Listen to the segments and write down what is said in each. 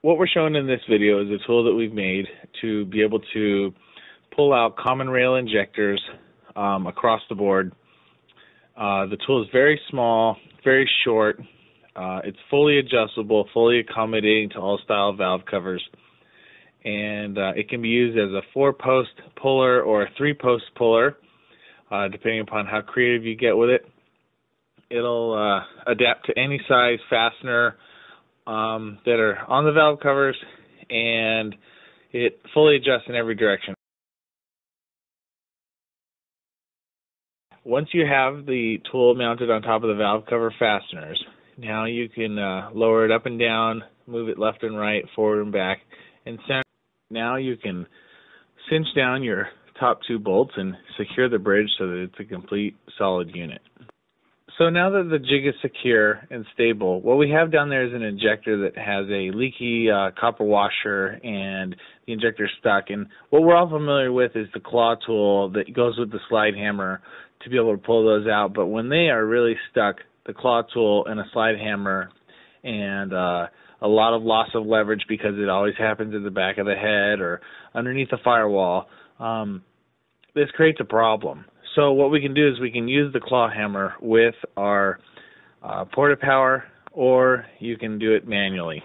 what we're showing in this video is a tool that we've made to be able to pull out common rail injectors across the board. The tool is very small, very short. It's fully adjustable, fully accommodating to all style valve covers, and it can be used as a 4-post puller or a 3-post puller, depending upon how creative you get with it. It'll adapt to any size fastener that are on the valve covers, and it fully adjusts in every direction. Once you have the tool mounted on top of the valve cover fasteners, now you can lower it up and down, move it left and right, forward and back, and center. Now you can cinch down your top 2 bolts and secure the bridge so that it's a complete solid unit. So now that the jig is secure and stable, what we have down there is an injector that has a leaky copper washer, and the injector is stuck. And what we're all familiar with is the claw tool that goes with the slide hammer to be able to pull those out. But when they are really stuck, the claw tool and a slide hammer and a lot of loss of leverage, because it always happens at the back of the head or underneath the firewall, this creates a problem. So what we can do is we can use the claw hammer with our porta power, or you can do it manually.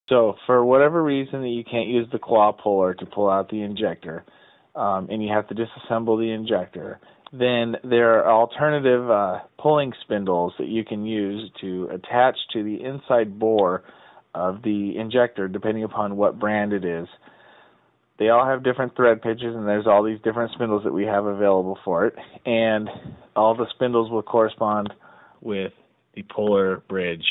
So for whatever reason that you can't use the claw puller to pull out the injector, and you have to disassemble the injector, then there are alternative pulling spindles that you can use to attach to the inside bore of the injector, depending upon what brand it is. They all have different thread pitches, and there's all these different spindles that we have available for it, and all the spindles will correspond with the puller bridge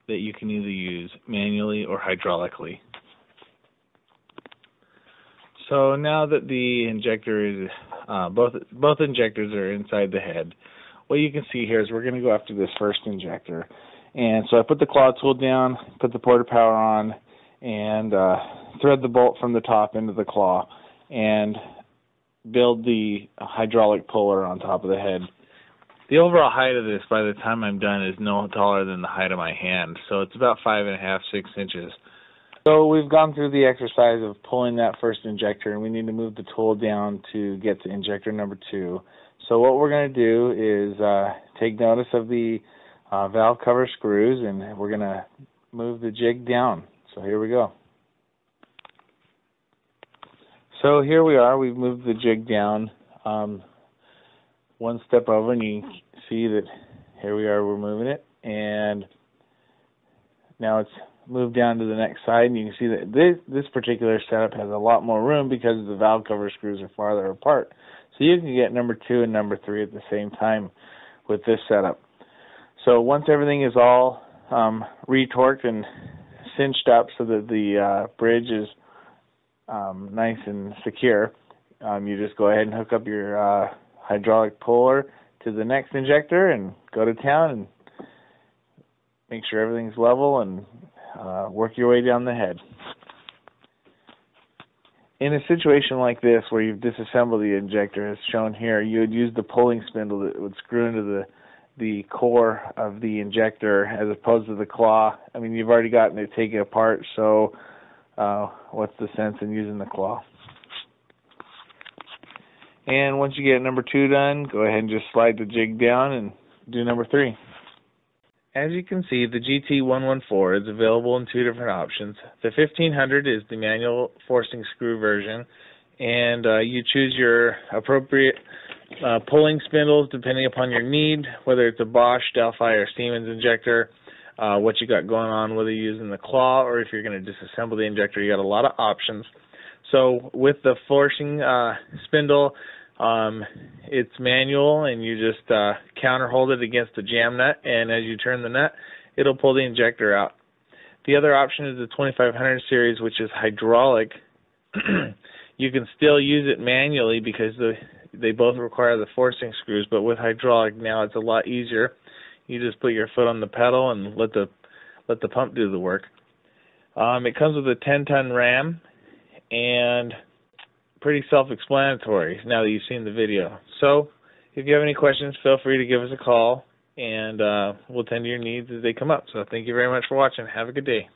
that you can either use manually or hydraulically. So now that the injector is, both injectors are inside the head, what you can see here is we're going to go after this first injector. And so I put the claw tool down, put the porta power on, and thread the bolt from the top into the claw and build the hydraulic puller on top of the head. The overall height of this, by the time I'm done, is no taller than the height of my hand, so it's about 5.5, 6 inches. So we've gone through the exercise of pulling that first injector, and we need to move the tool down to get to injector number 2. So what we're going to do is take notice of the valve cover screws, and we're going to move the jig down. So here we go. So here we are. We've moved the jig down one step over, and you see that here we are. We're moving it, and now it's moved down to the next side, and you can see that this particular setup has a lot more room because the valve cover screws are farther apart. So you can get number 2 and number 3 at the same time with this setup. So once everything is all retorqued and cinched up so that the bridge is nice and secure, you just go ahead and hook up your hydraulic puller to the next injector and go to town and make sure everything's level and work your way down the head. In a situation like this where you've disassembled the injector as shown here, you would use the pulling spindle that would screw into the core of the injector as opposed to the claw. I mean, you've already gotten it taken apart, so what's the sense in using the claw? And once you get number 2 done, go ahead and just slide the jig down and do number 3. As you can see, the GT114 is available in 2 different options. The 1500 is the manual forcing screw version, and you choose your appropriate pulling spindles depending upon your need, whether it's a Bosch, Delphi, or Siemens injector, what you got going on, whether you're using the claw or if you're going to disassemble the injector. You got a lot of options. So with the forcing spindle, it's manual, and you just counter hold it against the jam nut, and as you turn the nut, it'll pull the injector out. The other option is the 2500 series, which is hydraulic. You can still use it manually because they both require the forcing screws, but with hydraulic now it's a lot easier. You just put your foot on the pedal and let the pump do the work. It comes with a 10-ton ram, and pretty self-explanatory now that you've seen the video. So if you have any questions, feel free to give us a call, and we'll tend to your needs as they come up. So thank you very much for watching. Have a good day.